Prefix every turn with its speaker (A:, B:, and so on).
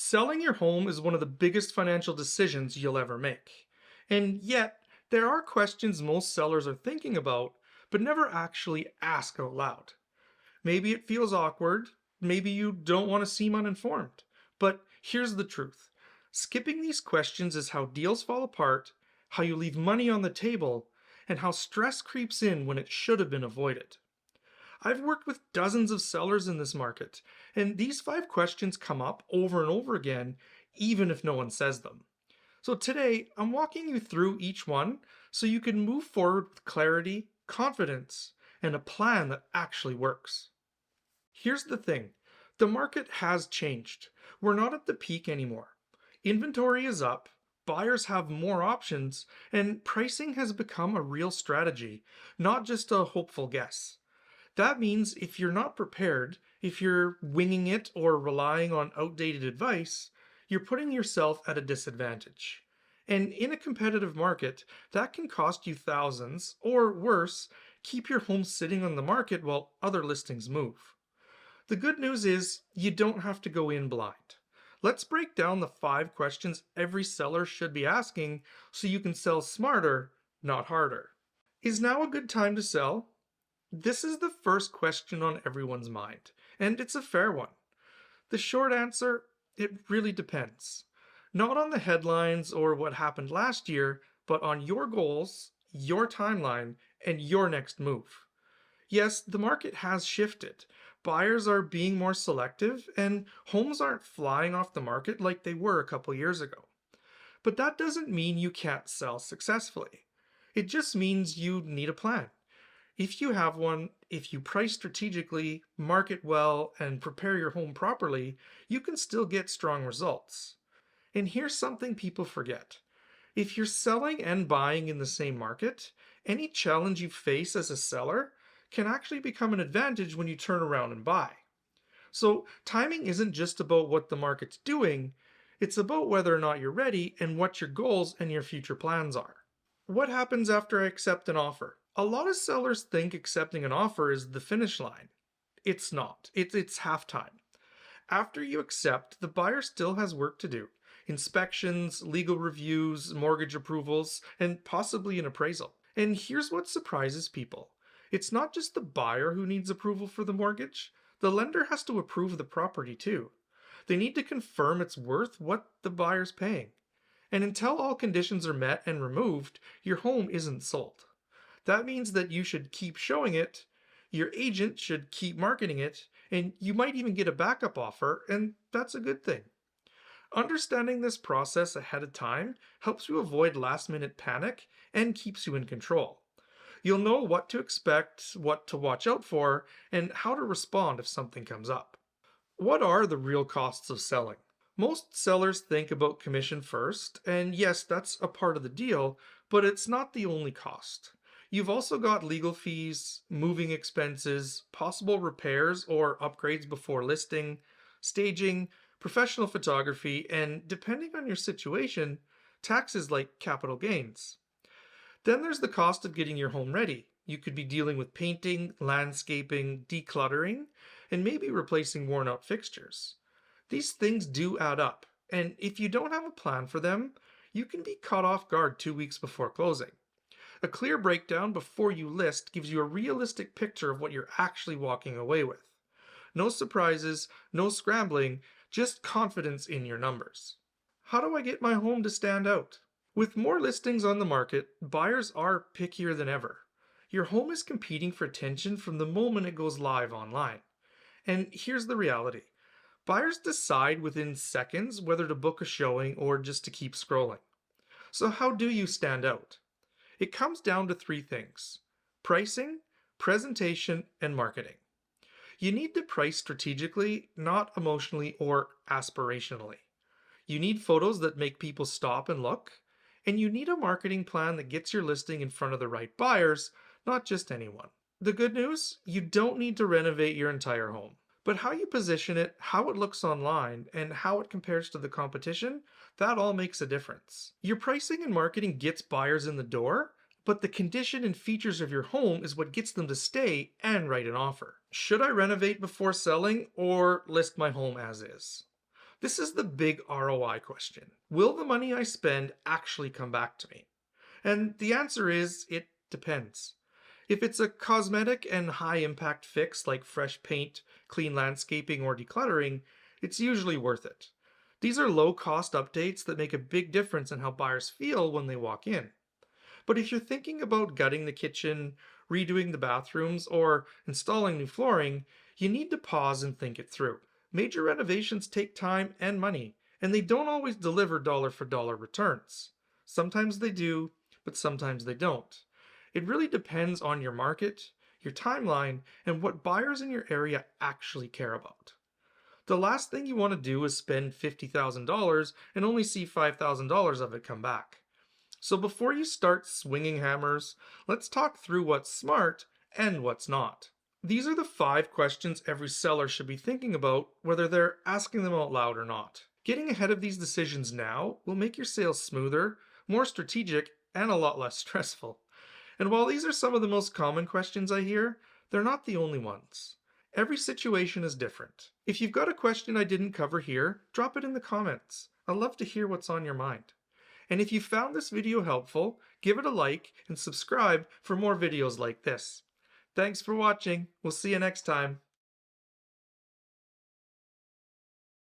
A: Selling your home is one of the biggest financial decisions you'll ever make. And yet, there are questions most sellers are thinking about, but never actually ask out loud. Maybe it feels awkward, maybe you don't want to seem uninformed. But here's the truth: skipping these questions is how deals fall apart, how you leave money on the table, and how stress creeps in when it should have been avoided. I've worked with dozens of sellers in this market, and these five questions come up over and over again, even if no one says them. So today, I'm walking you through each one so you can move forward with clarity, confidence, and a plan that actually works. Here's the thing: the market has changed. We're not at the peak anymore. Inventory is up, buyers have more options, and pricing has become a real strategy, not just a hopeful guess. That means if you're not prepared, if you're winging it or relying on outdated advice, you're putting yourself at a disadvantage. And in a competitive market, that can cost you thousands, or worse, keep your home sitting on the market while other listings move. The good news is you don't have to go in blind. Let's break down the five questions every seller should be asking so you can sell smarter, not harder. Is now a good time to sell? This is the first question on everyone's mind, and it's a fair one. The short answer: it really depends. Not on the headlines or what happened last year, but on your goals, your timeline, and your next move. Yes, the market has shifted. Buyers are being more selective, and homes aren't flying off the market like they were a couple years ago. But that doesn't mean you can't sell successfully. It just means you need a plan. If you have one, if you price strategically, market well, and prepare your home properly, you can still get strong results. And here's something people forget: if you're selling and buying in the same market, any challenge you face as a seller can actually become an advantage when you turn around and buy. So, timing isn't just about what the market's doing, it's about whether or not you're ready and what your goals and your future plans are. What happens after I accept an offer? A lot of sellers think accepting an offer is the finish line. It's not. It's halftime. After you accept, the buyer still has work to do: inspections, legal reviews, mortgage approvals, and possibly an appraisal. And here's what surprises people: it's not just the buyer who needs approval for the mortgage, the lender has to approve the property too. They need to confirm it's worth what the buyer's paying. And until all conditions are met and removed, your home isn't sold. That means that you should keep showing it, your agent should keep marketing it, and you might even get a backup offer, and that's a good thing. Understanding this process ahead of time helps you avoid last minute panic and keeps you in control. You'll know what to expect, what to watch out for, and how to respond if something comes up. What are the real costs of selling? Most sellers think about commission first, and yes, that's a part of the deal, but it's not the only cost. You've also got legal fees, moving expenses, possible repairs or upgrades before listing, staging, professional photography, and depending on your situation, taxes like capital gains. Then there's the cost of getting your home ready. You could be dealing with painting, landscaping, decluttering, and maybe replacing worn out fixtures. These things do add up, and if you don't have a plan for them, you can be caught off guard 2 weeks before closing. A clear breakdown before you list gives you a realistic picture of what you're actually walking away with. No surprises, no scrambling, just confidence in your numbers. How do I get my home to stand out? With more listings on the market, buyers are pickier than ever. Your home is competing for attention from the moment it goes live online. And here's the reality: buyers decide within seconds whether to book a showing or just to keep scrolling. So, how do you stand out? It comes down to three things: pricing, presentation, and marketing. You need to price strategically, not emotionally or aspirationally. You need photos that make people stop and look, and you need a marketing plan that gets your listing in front of the right buyers, not just anyone. The good news: you don't need to renovate your entire home. But how you position it, how it looks online, and how it compares to the competition, that all makes a difference. Your pricing and marketing gets buyers in the door, but the condition and features of your home is what gets them to stay and write an offer. Should I renovate before selling or list my home as is? This is the big ROI question. Will the money I spend actually come back to me? And the answer is it depends. If it's a cosmetic and high impact fix like fresh paint, clean landscaping, or decluttering, it's usually worth it. These are low cost updates that make a big difference in how buyers feel when they walk in. But if you're thinking about gutting the kitchen, redoing the bathrooms, or installing new flooring, you need to pause and think it through. Major renovations take time and money, and they don't always deliver dollar for dollar returns. Sometimes they do, but sometimes they don't. It really depends on your market, your timeline, and what buyers in your area actually care about. The last thing you want to do is spend $50,000 and only see $5,000 of it come back. So before you start swinging hammers, let's talk through what's smart and what's not. These are the 5 questions every seller should be thinking about, whether they're asking them out loud or not. Getting ahead of these decisions now will make your sales smoother, more strategic, and a lot less stressful. And while these are some of the most common questions I hear, they're not the only ones. Every situation is different. If you've got a question I didn't cover here, drop it in the comments. I'd love to hear what's on your mind. And if you found this video helpful, give it a like and subscribe for more videos like this. Thanks for watching. We'll see you next time.